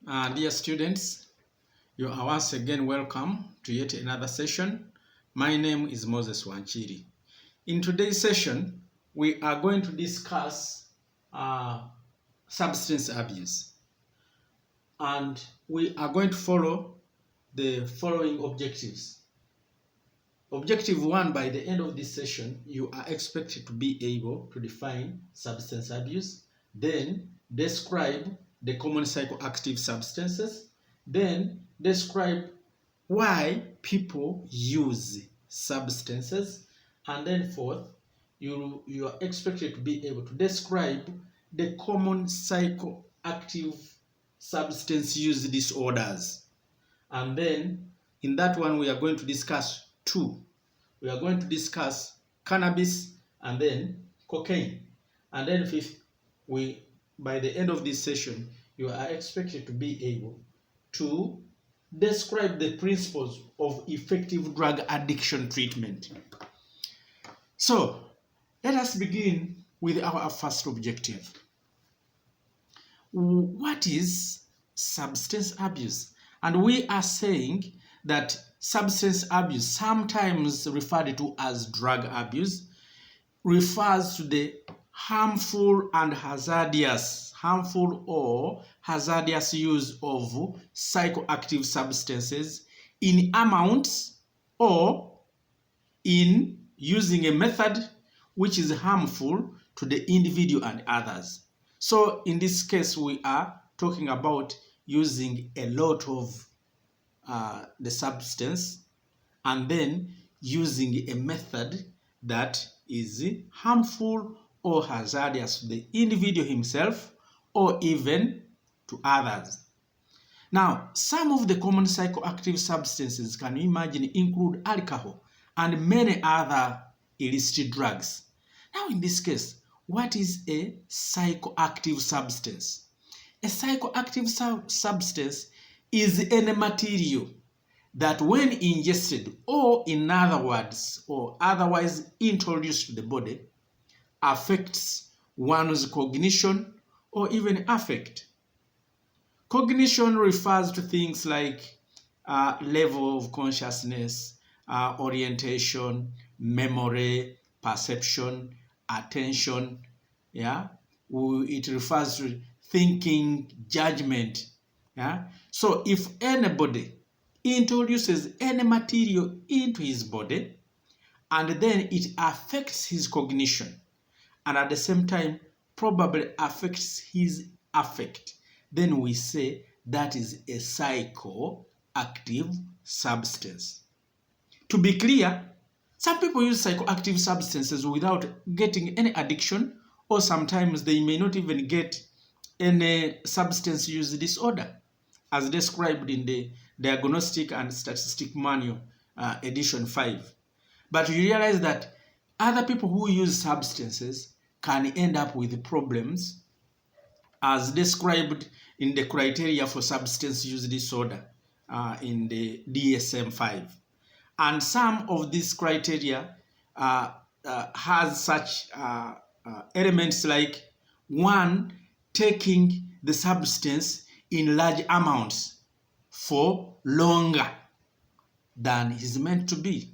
Dear students, you are once again welcome to yet another session. My name is Moses Wanchiri. In today's session, we are going to discuss substance abuse. And we are going to follow the following objectives. Objective 1, by the end of this session, you are expected to be able to define substance abuse, then describe the common psychoactive substances, then describe why people use substances, and then fourth, you are expected to be able to describe the common psychoactive substance use disorders. And then in that one, we are going to discuss two. We are going to discuss cannabis and then cocaine. And then fifth, by the end of this session, you are expected to be able to describe the principles of effective drug addiction treatment. So, let us begin with our first objective. What is substance abuse? And we are saying that substance abuse, sometimes referred to as drug abuse, refers to the harmful or hazardous use of psychoactive substances in amounts or in using a method which is harmful to the individual and others. So in this case, we are talking about using a lot of the substance and then using a method that is harmful or hazardous to the individual himself or even to others. Now, some of the common psychoactive substances, can you imagine, include alcohol and many other illicit drugs. Now, in this case, what is a psychoactive substance? A psychoactive substance is any material that when ingested or in other words or otherwise introduced to the body affects one's cognition or even affect. Cognition refers to things like level of consciousness, orientation, memory, perception, attention. It refers to thinking, judgment. So if anybody introduces any material into his body and then it affects his cognition and at the same time probably affects his affect, then we say that is a psychoactive substance. To be clear, some people use psychoactive substances without getting any addiction, or sometimes they may not even get any substance use disorder, as described in the Diagnostic and Statistic Manual, edition 5. But you realize that other people who use substances can end up with problems as described in the criteria for substance use disorder in the DSM-5. And some of these criteria has such elements like, one, taking the substance in large amounts for longer than is meant to be.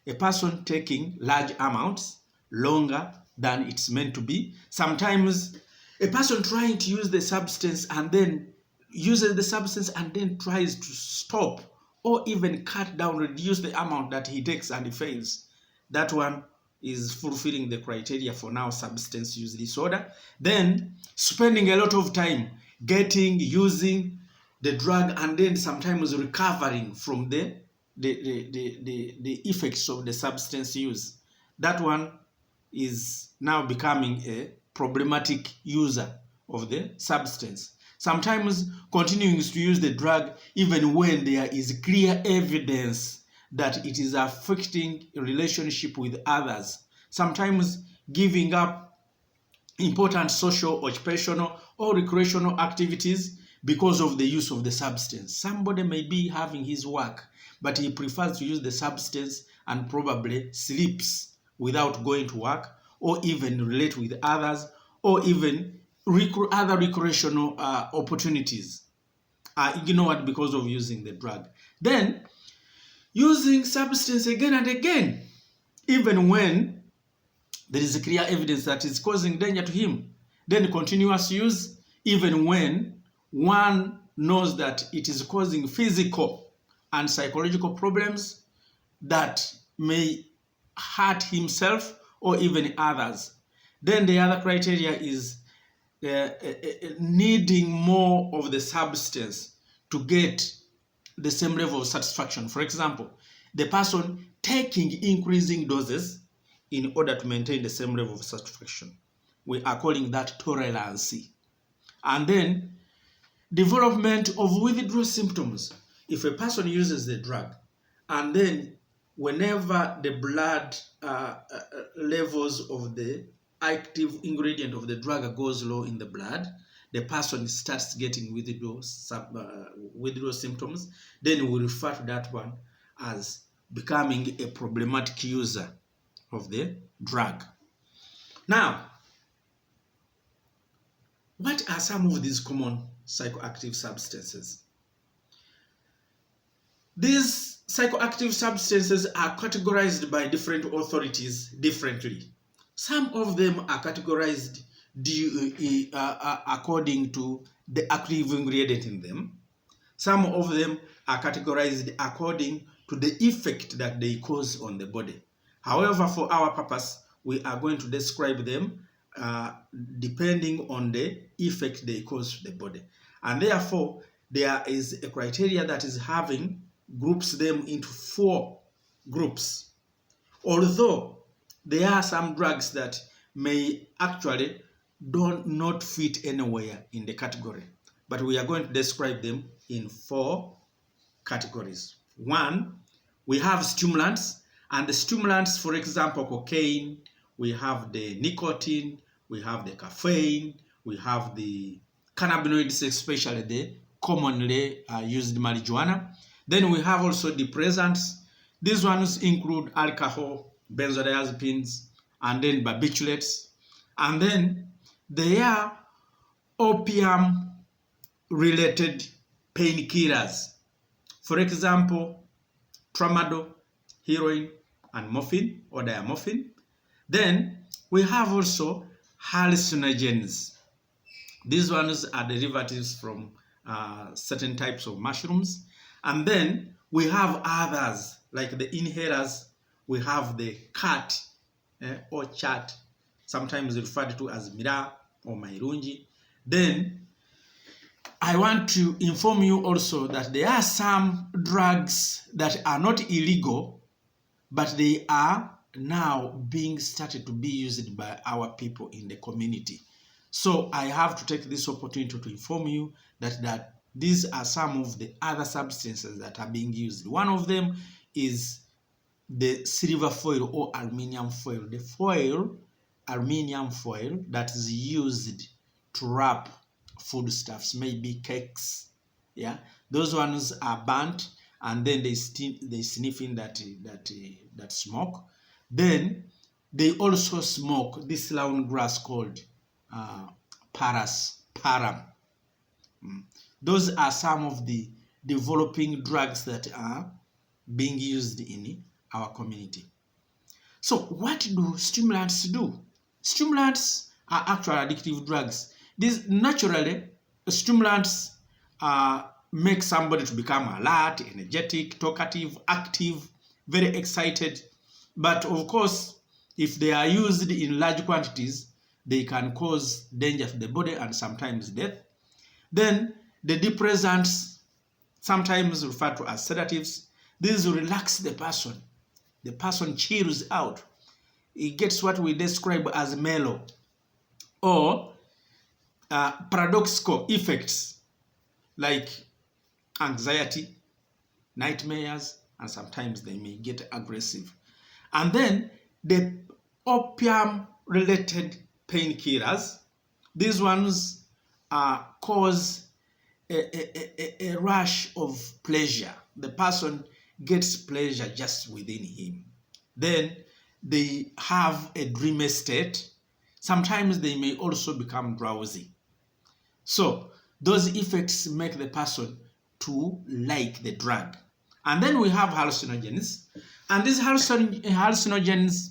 A person taking large amounts longer than it's meant to be. Sometimes a person trying to use the substance and then uses the substance and then tries to stop or even cut down, reduce the amount that he takes and he fails. That one is fulfilling the criteria for now substance use disorder. Then spending a lot of time using the drug and then sometimes recovering from the effects of the substance use. That one is now becoming a problematic user of the substance. Sometimes continuing to use the drug even when there is clear evidence that it is affecting a relationship with others. Sometimes giving up important social, occupational, or recreational activities because of the use of the substance. Somebody may be having his work, but he prefers to use the substance and probably sleeps without going to work, or even relate with others, or even other recreational opportunities. are ignored because of using the drug. Then, using substance again and again, even when there is clear evidence that is causing danger to him. Then continuous use, even when one knows that it is causing physical and psychological problems that may hurt himself or even others. Then the other criteria is needing more of the substance to get the same level of satisfaction. For example, the person taking increasing doses in order to maintain the same level of satisfaction. We are calling that tolerance. And then development of withdrawal symptoms. If a person uses the drug and then whenever the blood levels of the active ingredient of the drug goes low in the blood, the person starts getting withdrawal symptoms, then we refer to that one as becoming a problematic user of the drug. Now, what are some of these common psychoactive substances? These psychoactive substances are categorized by different authorities differently. Some of them are categorized according to the active ingredient in them. Some of them are categorized according to the effect that they cause on the body. However, for our purpose, we are going to describe them depending on the effect they cause to the body. And therefore, there is a criteria that is groups them into 4 groups. Although there are some drugs that may actually not fit anywhere in the category, but we are going to describe them in 4 categories. 1, we have stimulants, and the stimulants, for example, cocaine, we have the nicotine, we have the caffeine, we have the cannabinoids, especially the commonly used marijuana. Then we have also depressants. These ones include alcohol, benzodiazepines, and then barbiturates. And then there are opium-related painkillers. For example, tramadol, heroin, and morphine or diamorphine. Then we have also hallucinogens. These ones are derivatives from certain types of mushrooms. And then we have others, like the inhalers. We have the cat or chat, sometimes referred to as mira or mairungi. Then I want to inform you also that there are some drugs that are not illegal, but they are now being started to be used by our people in the community. So I have to take this opportunity to inform you that these are some of the other substances that are being used. One of them is the silver foil or aluminium foil. The aluminium foil that is used to wrap foodstuffs, maybe cakes. Yeah, those ones are burnt, and then they sniff in that smoke. Then they also smoke this loud grass called param. Those are some of the developing drugs that are being used in our community. So what do stimulants do? Stimulants are actual addictive drugs. These naturally, stimulants make somebody to become alert, energetic, talkative, active, very excited. But of course, if they are used in large quantities, they can cause danger to the body and sometimes death. Then the depressants, sometimes referred to as sedatives, these relax the person. The person chills out. He gets what we describe as mellow or paradoxical effects like anxiety, nightmares, and sometimes they may get aggressive. And then the opium-related painkillers, these ones cause a rush of pleasure. The person gets pleasure just within him. Then they have a dreamy state. Sometimes they may also become drowsy. So those effects make the person to like the drug. And then we have hallucinogens. And these hallucinogens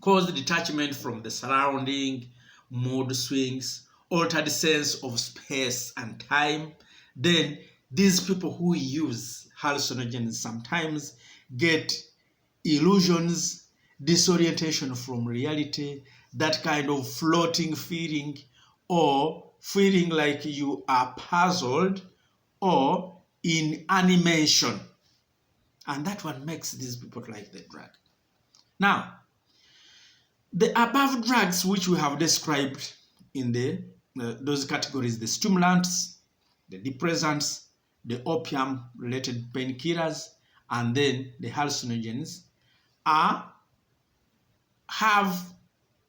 cause detachment from the surrounding, mood swings, altered sense of space and time. Then these people who use hallucinogens sometimes get illusions, disorientation from reality, that kind of floating feeling, or feeling like you are puzzled or in animation. And that one makes these people like the drug. Now, the above drugs which we have described in those categories, the stimulants, the depressants, the opium-related painkillers, and then the hallucinogens, have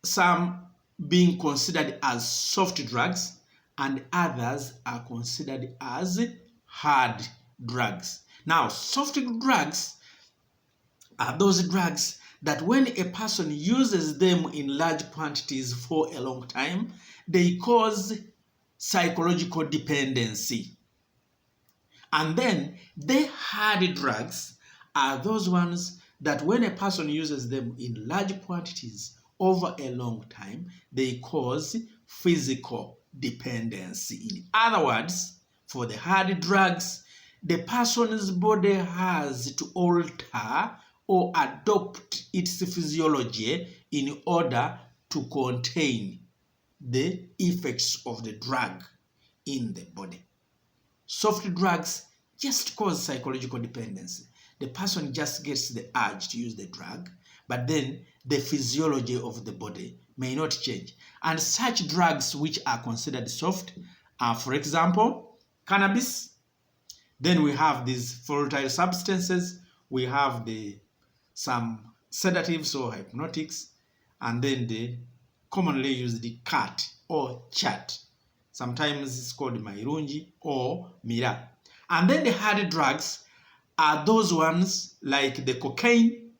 some being considered as soft drugs, and others are considered as hard drugs. Now, soft drugs are those drugs that when a person uses them in large quantities for a long time, they cause psychological dependency. And then the hard drugs are those ones that when a person uses them in large quantities over a long time, they cause physical dependency. In other words, for the hard drugs, the person's body has to alter or adopt its physiology in order to contain the effects of the drug in the body. Soft drugs just cause psychological dependency. The person just gets the urge to use the drug, but then the physiology of the body may not change. And such drugs which are considered soft are, for example, cannabis. Then we have these volatile substances. We have some sedatives or hypnotics, and then the commonly used the cat or chat. Sometimes it's called mairungi or mira. And then the hard drugs are those ones like the cocaine,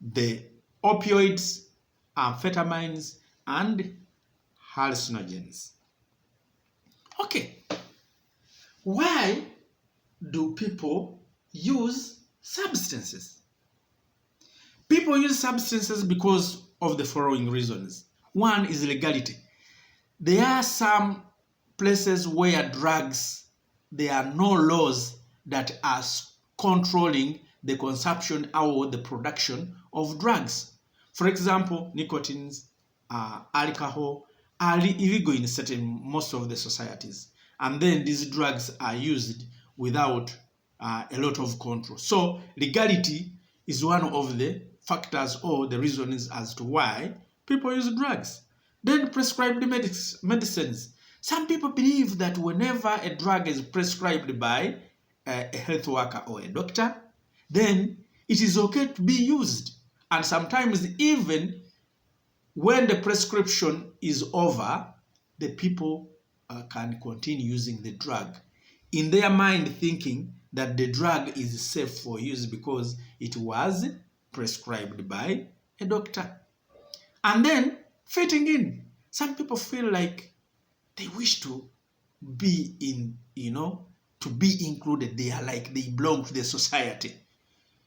the opioids, amphetamines, and hallucinogens. Okay, why do people use substances? People use substances because of the following reasons. One is legality. There are some places where drugs, there are no laws that are controlling the consumption or the production of drugs. For example, nicotines, alcohol are illegal in most of the societies. And then these drugs are used without a lot of control. So legality is one of the factors or the reasons as to why people use drugs. Then prescribed medicines. Some people believe that whenever a drug is prescribed by a health worker or a doctor, then it is okay to be used. And sometimes even when the prescription is over, the people can continue using the drug in their mind, thinking that the drug is safe for use because it was prescribed by a doctor. And then fitting in. Some people feel like they wish to be in, to be included. They are like they belong to the society.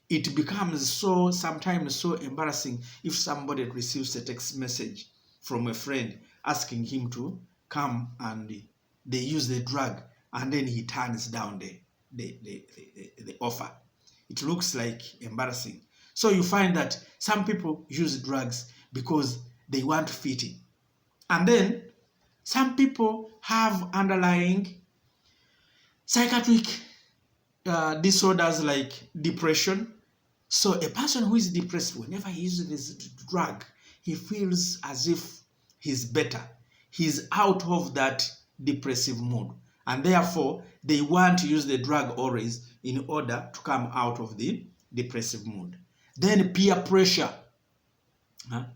It becomes sometimes so embarrassing if somebody receives a text message from a friend asking him to come and they use the drug, and then he turns down the offer. It looks like embarrassing. So you find that some people use drugs because they want to fit in. And then some people have underlying psychiatric disorders like depression. So a person who is depressed, whenever he uses this drug, he feels as if he's better. He's out of that depressive mood. And therefore, they want to use the drug always in order to come out of the depressive mood. Then peer pressure.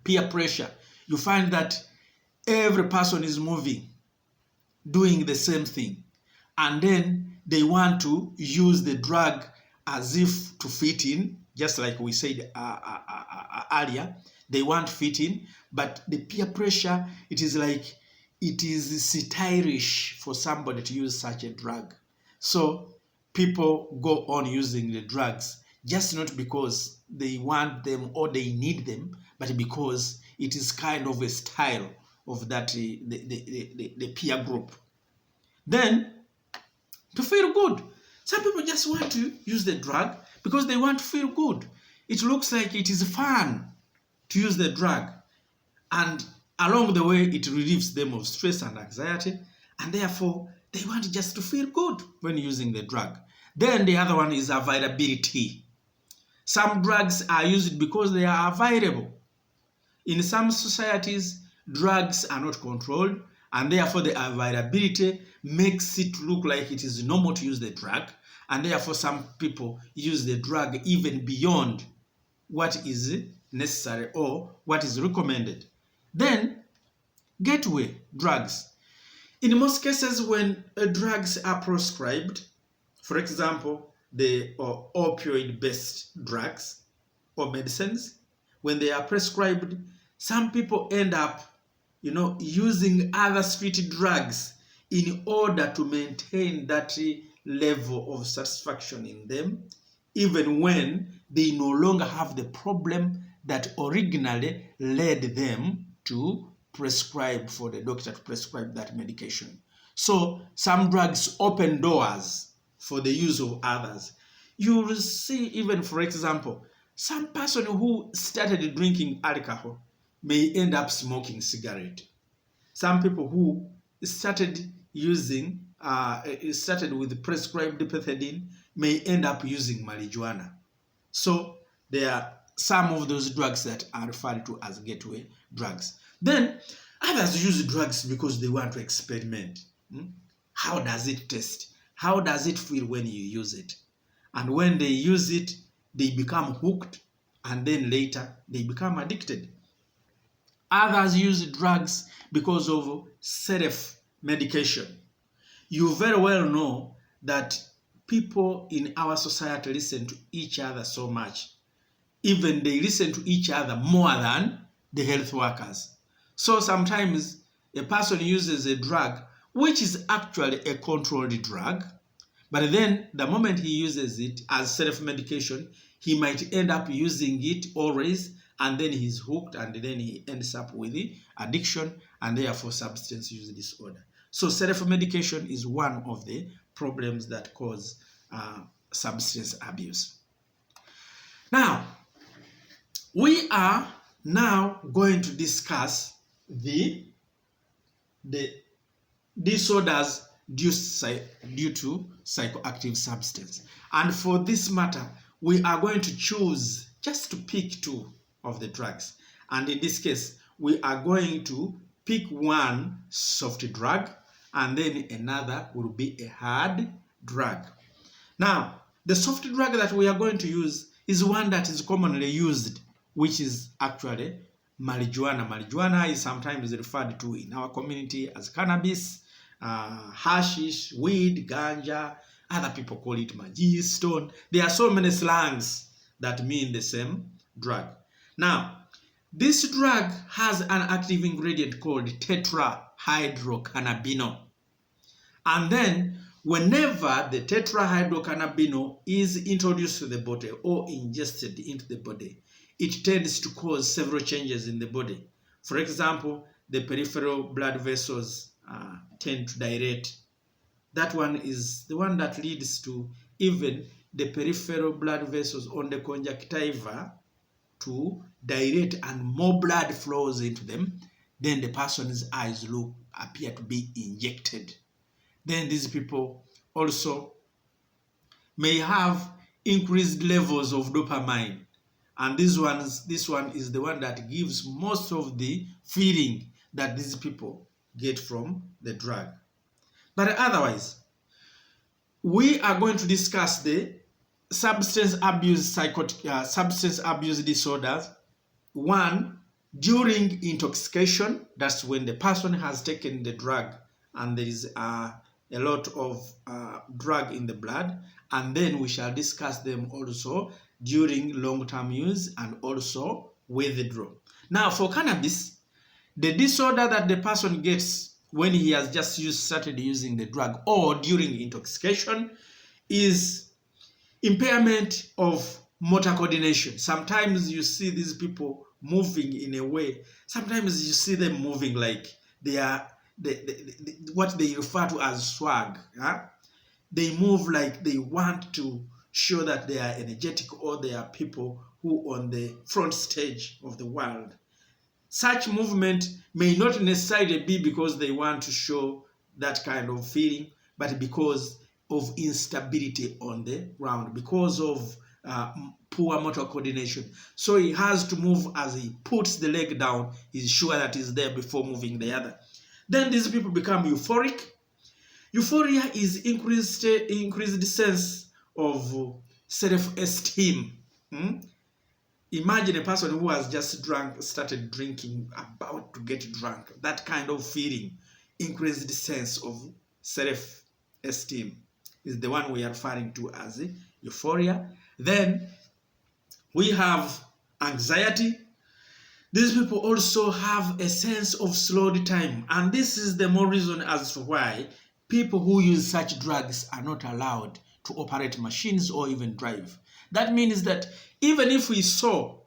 Peer pressure. You find that every person is moving, doing the same thing. And then they want to use the drug as if to fit in, just like we said earlier. They want to fit in, but the peer pressure, it is like it is stylish for somebody to use such a drug So people go on using the drugs just not because they want them or they need them, but because it is kind of a style of that the peer group. Then, to feel good. Some people just want to use the drug because they want to feel good. It looks like it is fun to use the drug. And along the way, it relieves them of stress and anxiety. And therefore, they want just to feel good when using the drug. Then the other one is availability. Some drugs are used because they are available. In some societies, drugs are not controlled, and therefore the availability makes it look like it is normal to use the drug, and therefore some people use the drug even beyond what is necessary or what is recommended. Then, gateway drugs. In most cases, when drugs are prescribed, for example, the opioid-based drugs or medicines, when they are prescribed, some people end up, using other street drugs in order to maintain that level of satisfaction in them, even when they no longer have the problem that originally led them to prescribe for the doctor to prescribe that medication. So some drugs open doors for the use of others. You will see, even for example, some person who started drinking alcohol may end up smoking cigarette. Some people who started with prescribed pethidine may end up using marijuana. So there are some of those drugs that are referred to as gateway drugs. Then others use drugs because they want to experiment. How does it taste? How does it feel when you use it? And when they use it, they become hooked, and then later they become addicted. Others use drugs because of self-medication. You very well know that people in our society listen to each other so much. Even they listen to each other more than the health workers. So sometimes a person uses a drug which is actually a controlled drug, but then the moment he uses it as self-medication, he might end up using it always, and then he's hooked, and then he ends up with addiction and therefore substance use disorder. So self-medication is one of the problems that cause substance abuse. Now, we are now going to discuss the disorders due to psychoactive substance. And for this matter, we are going to choose just to pick two of the drugs. And in this case, we are going to pick one soft drug, and then another will be a hard drug. Now, the soft drug that we are going to use is one that is commonly used, which is actually marijuana. Marijuana is sometimes referred to in our community as cannabis, hashish, weed, ganja. Other people call it magic stone. There are so many slangs that mean the same drug. Now, this drug has an active ingredient called tetrahydrocannabinol. And then, whenever the tetrahydrocannabinol is introduced to the body or ingested into the body, it tends to cause several changes in the body. For example, the peripheral blood vessels tend to dilate. That one is the one that leads to even the peripheral blood vessels on the conjunctiva to dilate, and more blood flows into them. Then the person's eyes appear to be injected. Then these people also may have increased levels of dopamine. And this one is the one that gives most of the feeling that these people get from the drug. But otherwise, we are going to discuss the substance abuse disorders. One, during intoxication, that's when the person has taken the drug and there is a lot of drug in the blood. And then we shall discuss them also during long-term use and also withdrawal. Now, for cannabis, the disorder that the person gets when he has just started using the drug or during intoxication is impairment of motor coordination. Sometimes you see these people moving in a way. Sometimes you see them moving like they are what they refer to as swag. Huh? They move like they want to show that they are energetic, or they are people who on the front stage of the world. Such movement may not necessarily be because they want to show that kind of feeling, but because of instability on the ground, because of poor motor coordination. So he has to move as he puts the leg down. He's sure that he's there before moving the other. Then these people become euphoric. Euphoria is increased sense of self-esteem. Imagine a person who has just started drinking, about to get drunk. That kind of feeling, increased sense of self-esteem, is the one we are referring to as euphoria. Then we have anxiety. These people also have a sense of slowed time, and this is the more reason as to why people who use such drugs are not allowed to operate machines or even drive. That means that even if we saw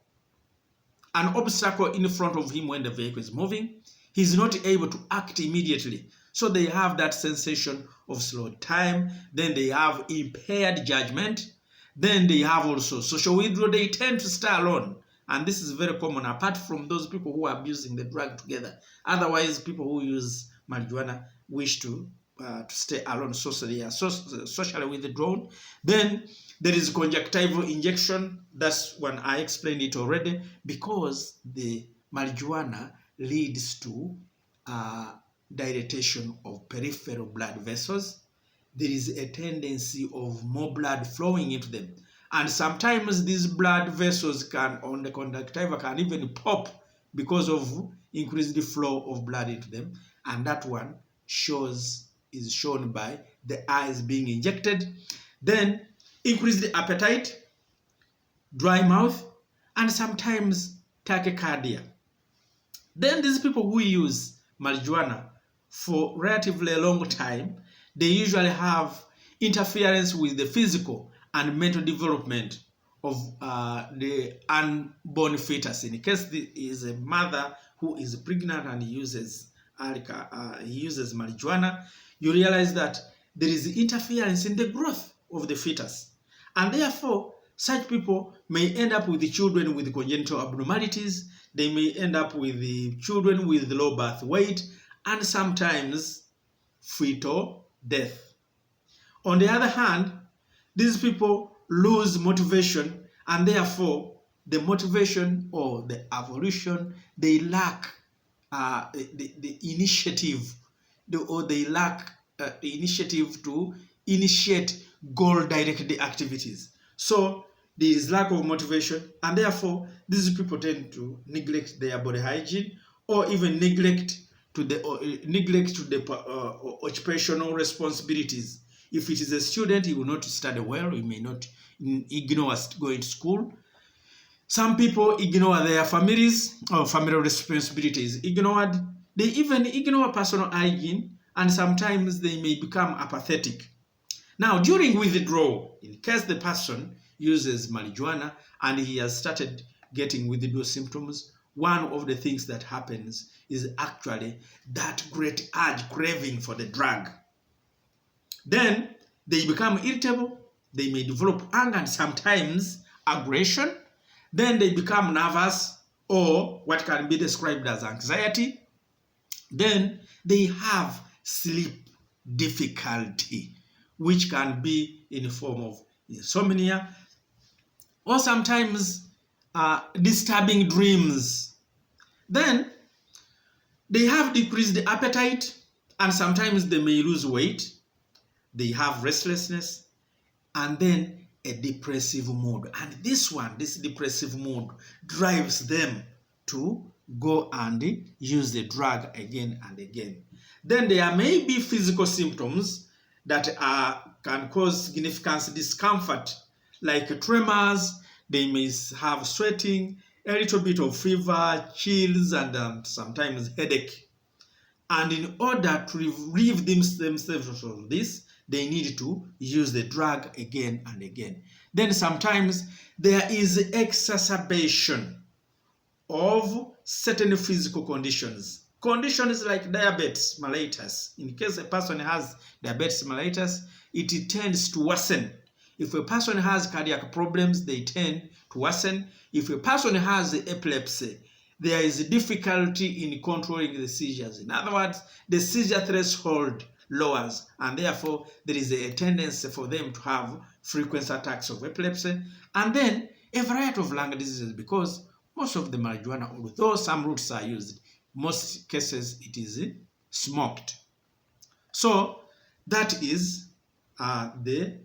an obstacle in front of him when the vehicle is moving, he's not able to act immediately. So they have that sensation of slowed time. Then they have impaired judgment. Then they have also social withdrawal. They tend to stay alone. And this is very common, apart from those people who are abusing the drug together. Otherwise, people who use marijuana wish to stay alone, so they are socially withdrawn. Then there is conjunctival injection. That's when I explained it already, because the marijuana leads to dilatation of peripheral blood vessels. There is a tendency of more blood flowing into them. And sometimes these blood vessels on the conjunctiva can even pop because of increased flow of blood into them. And that one is shown by the eyes being injected. Then increased appetite, dry mouth, and sometimes tachycardia. Then these people who use marijuana for relatively a long time, they usually have interference with the physical and mental development of the unborn fetus. In case there is a mother who is pregnant and uses marijuana, you realize that there is interference in the growth of the fetus. And therefore, such people may end up with the children with congenital abnormalities. They may end up with the children with low birth weight, and sometimes fetal death. On the other hand, these people lose motivation, and therefore the motivation or the evolution, they lack the initiative, they lack the initiative to initiate goal-directed activities. So there is lack of motivation, and therefore these people tend to neglect their body hygiene, or even neglect to the occupational responsibilities. If it is a student, he will not study well. He may not ignore going to school. Some people ignore their families or family responsibilities. They even ignore personal hygiene, and sometimes they may become apathetic. Now, during withdrawal, in case the person uses marijuana and he has started getting withdrawal symptoms, one of the things that happens is actually that great urge, craving for the drug. Then they become irritable, they may develop anger and sometimes aggression. Then they become nervous, or what can be described as anxiety. Then they have sleep difficulty, which can be in the form of insomnia, or sometimes disturbing dreams. Then they have decreased appetite, and sometimes they may lose weight. They have restlessness, and then a depressive mood. And this depressive mood drives them to go and use the drug again and again. Then there may be physical symptoms that can cause significant discomfort, like tremors. They may have sweating, a little bit of fever, chills, and sometimes headache. And in order to relieve themselves from this, they need to use the drug again and again. Then sometimes there is exacerbation of certain physical conditions. Conditions like diabetes mellitus. In case a person has diabetes mellitus, it tends to worsen. If a person has cardiac problems, they tend to worsen. If a person has epilepsy, there is difficulty in controlling the seizures. In other words, the seizure threshold lowers, and therefore there is a tendency for them to have frequent attacks of epilepsy. And then a variety of lung diseases, because most of the marijuana, although some roots are used, most cases it is smoked. So that is the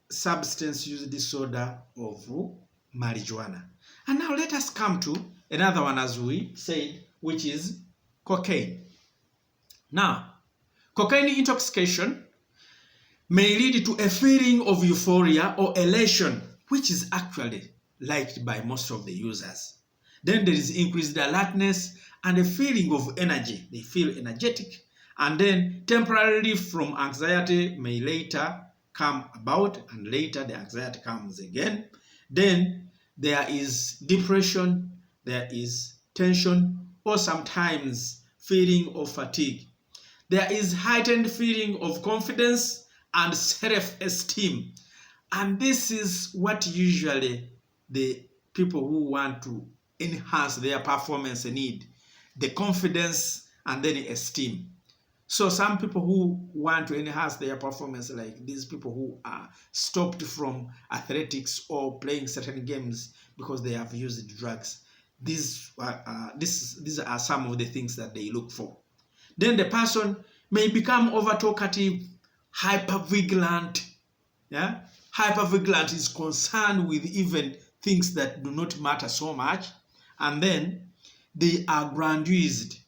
substance use disorder of marijuana. And now let us come to another one, as we said, which is cocaine. Now, cocaine intoxication may lead to a feeling of euphoria or elation, which is actually liked by most of the users. Then there is increased alertness and a feeling of energy. They feel energetic. And then temporary relief from anxiety may later come about, and later the anxiety comes again. Then there is depression, there is tension, or sometimes feeling of fatigue. There is heightened feeling of confidence and self-esteem. And this is what usually the people who want to enhance their performance need, the confidence and then esteem. So some people who want to enhance their performance, like these people who are stopped from athletics or playing certain games because they have used drugs, these are some of the things that they look for. Then the person may become over-talkative, hyper-vigilant. Yeah? Hyper-vigilant is concerned with even things that do not matter so much. And then they are grandiosed.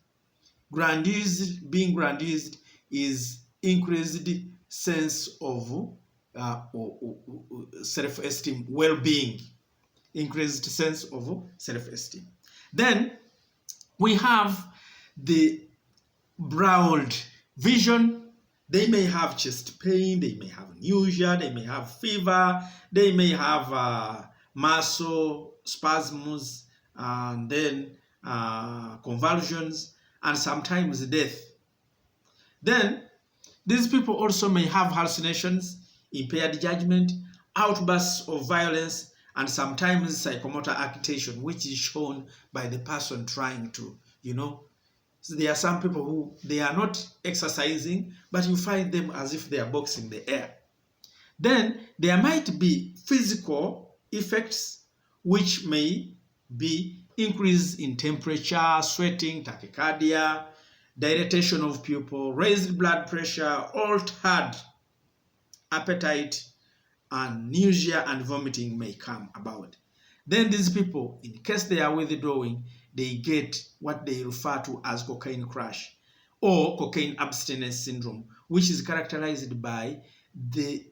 Being grandiosed is increased sense of self-esteem, well-being, increased sense of self-esteem. Then we have the broad vision. They may have chest pain, they may have nausea, they may have fever, they may have muscle spasms, and then convulsions, and sometimes death. Then these people also may have hallucinations, impaired judgment, outbursts of violence, and sometimes psychomotor agitation, which is shown by the person trying to, So there are some people who, they are not exercising, but you find them as if they are boxing the air. Then there might be physical effects, which may be increase in temperature, sweating, tachycardia, dilatation of pupil, raised blood pressure, altered appetite, and nausea and vomiting may come about. Then these people, in case they are withdrawing, they get what they refer to as cocaine crash or cocaine abstinence syndrome, which is characterized by the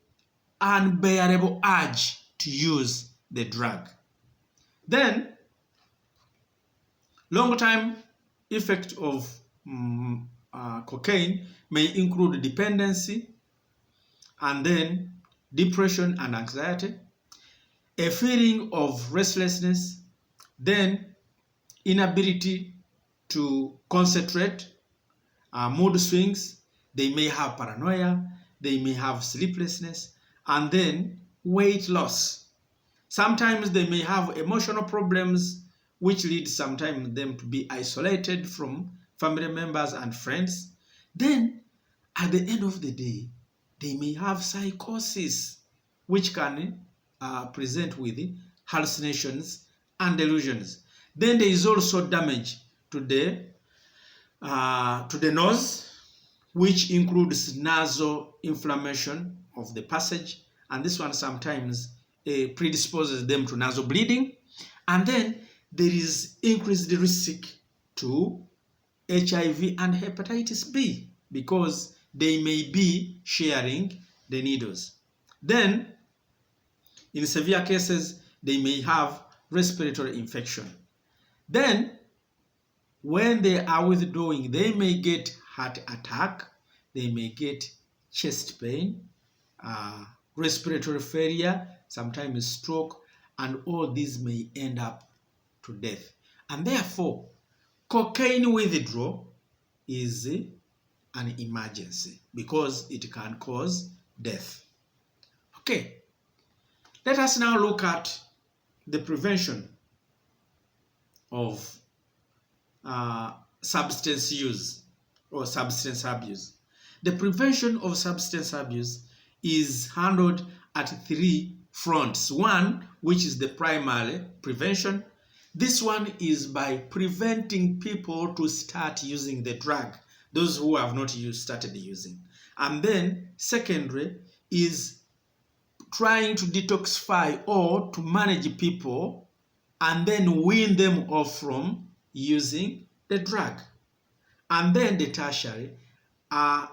unbearable urge to use the drug. Then long-term effect of cocaine may include dependency, and then depression and anxiety, a feeling of restlessness, then inability to concentrate, mood swings. They may have paranoia, they may have sleeplessness, and then weight loss. Sometimes they may have emotional problems, which leads sometimes them to be isolated from family members and friends. Then, at the end of the day, they may have psychosis, which can present with hallucinations and delusions. Then there is also damage to the nose, which includes nasal inflammation of the passage, and this one sometimes predisposes them to nasal bleeding. And then there is increased risk to HIV and hepatitis B because they may be sharing the needles. Then, in severe cases, they may have respiratory infection. Then, when they are withdrawing, they may get heart attack, they may get chest pain, respiratory failure, sometimes stroke, and all these may end up to death. And therefore, cocaine withdrawal is an emergency because it can cause death. Okay, let us now look at the prevention of substance use or substance abuse. The prevention of substance abuse is handled at 3 fronts. One, which is the primary prevention. This one is by preventing people to start using the drug, those who have not started using. And then secondary is trying to detoxify or to manage people and then wean them off from using the drug. And then the tertiary are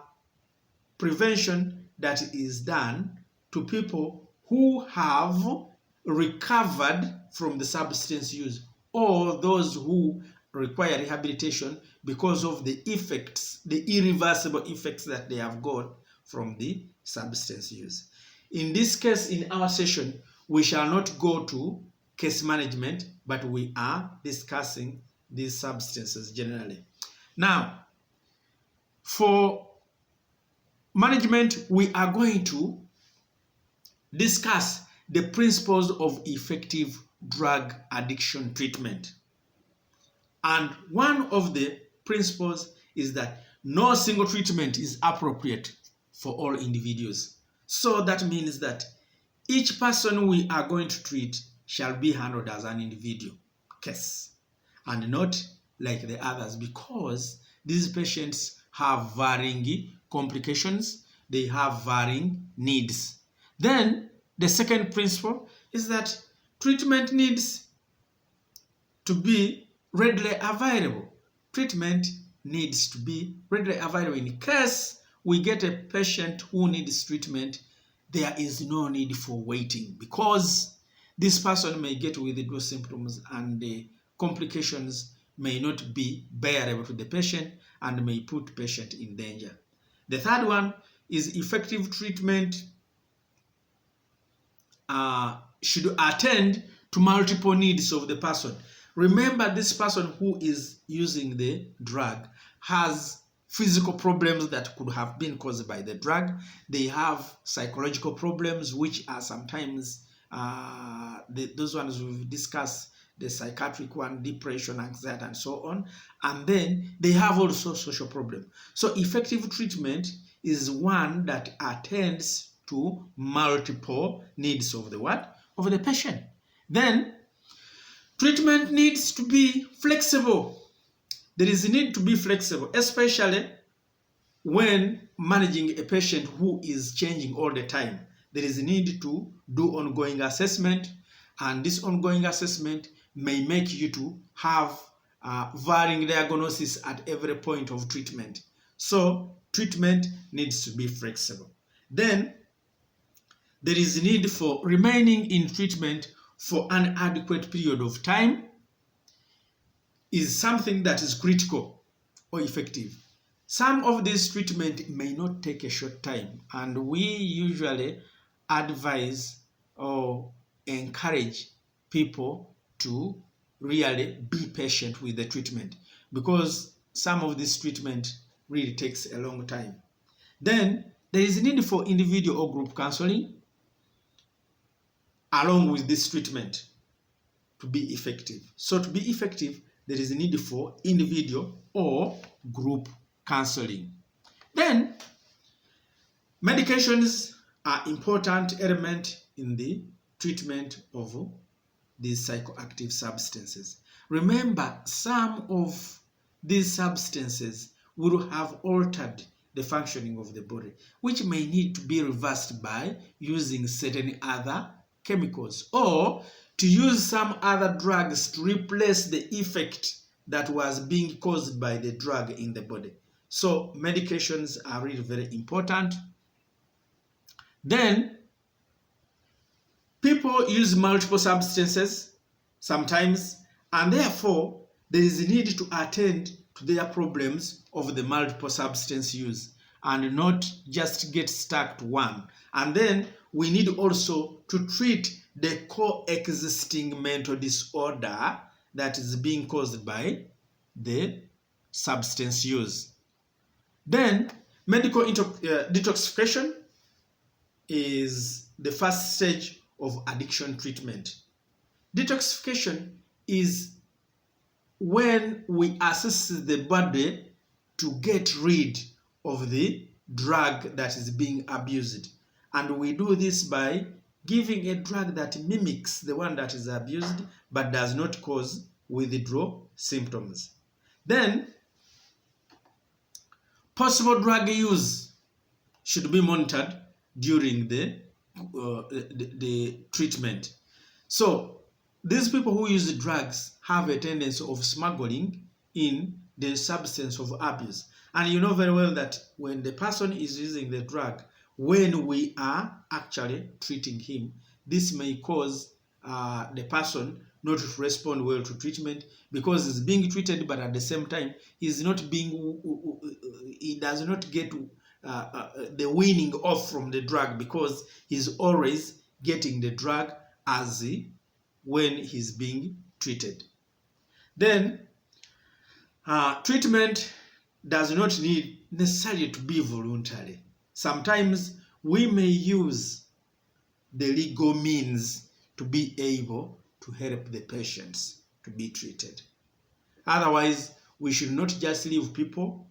prevention that is done to people who have recovered from the substance use or those who require rehabilitation because of the effects, the irreversible effects that they have got from the substance use. In this case, in our session, we shall not go to case management, but we are discussing these substances generally. Now, for management, we are going to discuss the principles of effective drug addiction treatment. And one of the principles is that no single treatment is appropriate for all individuals. So that means that each person we are going to treat shall be handled as an individual case and not like the others, because these patients have varying complications, they have varying needs. Then the second principle is that treatment needs to be readily available. Treatment needs to be readily available. In case we get a patient who needs treatment, there is no need for waiting, because this person may get withdrawal symptoms and the complications may not be bearable to the patient and may put patient in danger. The third one is effective treatment should attend to multiple needs of the person. Remember, this person who is using the drug has physical problems that could have been caused by the drug. They have psychological problems, which are sometimes those ones we've discussed, the psychiatric one, depression, anxiety, and so on. And then they have also social problems. So effective treatment is one that attends to multiple needs of the what? Of the patient. Then treatment needs to be flexible. There is a need to be flexible, especially when managing a patient who is changing all the time. There is a need to do ongoing assessment, and this ongoing assessment may make you to have varying diagnosis at every point of treatment. So treatment needs to be flexible. Then there is a need for remaining in treatment for an adequate period of time is something that is critical or effective. Some of this treatment may not take a short time, and we usually advise or encourage people to really be patient with the treatment, because some of this treatment really takes a long time. Then there is a need for individual or group counseling along with this treatment to be effective. So to be effective, there is a need for individual or group counseling. Then medications are important element in the treatment of these psychoactive substances. Remember, some of these substances will have altered the functioning of the body, which may need to be reversed by using certain other chemicals or to use some other drugs to replace the effect that was being caused by the drug in the body. So medications are really very important. Then people use multiple substances sometimes, and therefore there is a need to attend to their problems of the multiple substance use and not just get stuck to one. And then we need also to treat the coexisting mental disorder that is being caused by the substance use. Then medical detoxification is the first stage of addiction treatment. Detoxification is when we assist the body to get rid of the drug that is being abused. And we do this by giving a drug that mimics the one that is abused but does not cause withdrawal symptoms. Then, possible drug use should be monitored during the treatment. So, these people who use drugs have a tendency of smuggling in the substance of abuse. And you know very well that when the person is using the drug, when we are actually treating him, this may cause the person not to respond well to treatment because he's being treated, but at the same time, he does not get the weaning off from the drug because he's always getting the drug as when he's being treated. Then, treatment does not need necessarily to be voluntary. Sometimes we may use the legal means to be able to help the patients to be treated. Otherwise, we should not just leave people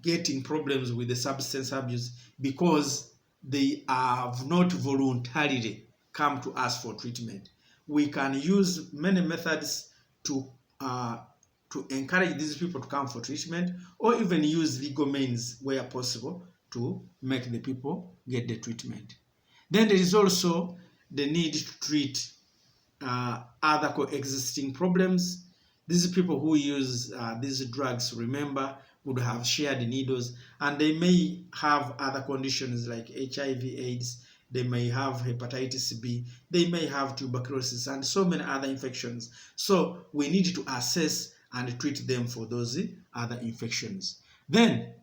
getting problems with the substance abuse because they have not voluntarily come to us for treatment. We can use many methods to encourage these people to come for treatment, or even use legal means where possible to make the people get the treatment. Then there is also the need to treat other coexisting problems. These people who use these drugs, remember, would have shared needles, and they may have other conditions like HIV/AIDS, they may have hepatitis B, they may have tuberculosis, and so many other infections. So we need to assess and treat them for those other infections. Then,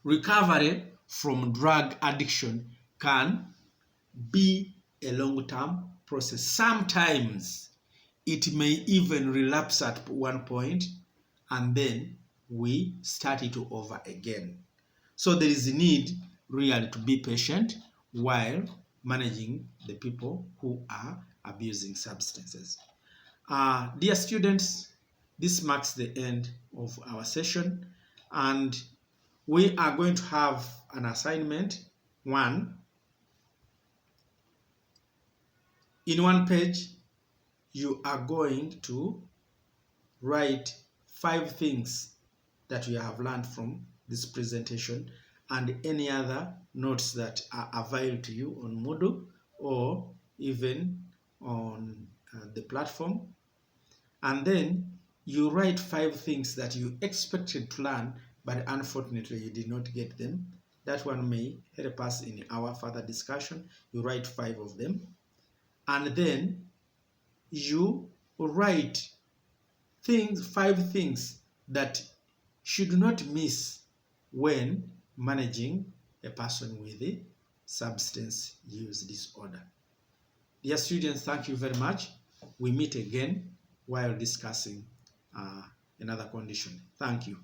recovery from drug addiction can be a long-term process. Sometimes it may even relapse at one point, and then we start it over again. So there is a need really to be patient while managing the people who are abusing substances. Dear students, this marks the end of our session, and we are going to have an assignment. In one page, you are going to write 5 things that you have learned from this presentation and any other notes that are available to you on Moodle or even on the platform. And then you write 5 things that you expected to learn, but unfortunately you did not get them. That one may help us in our further discussion. You write 5 of them. And then you write 5 things that should not miss when managing a person with a substance use disorder. Dear students, thank you very much. We meet again while discussing another condition. Thank you.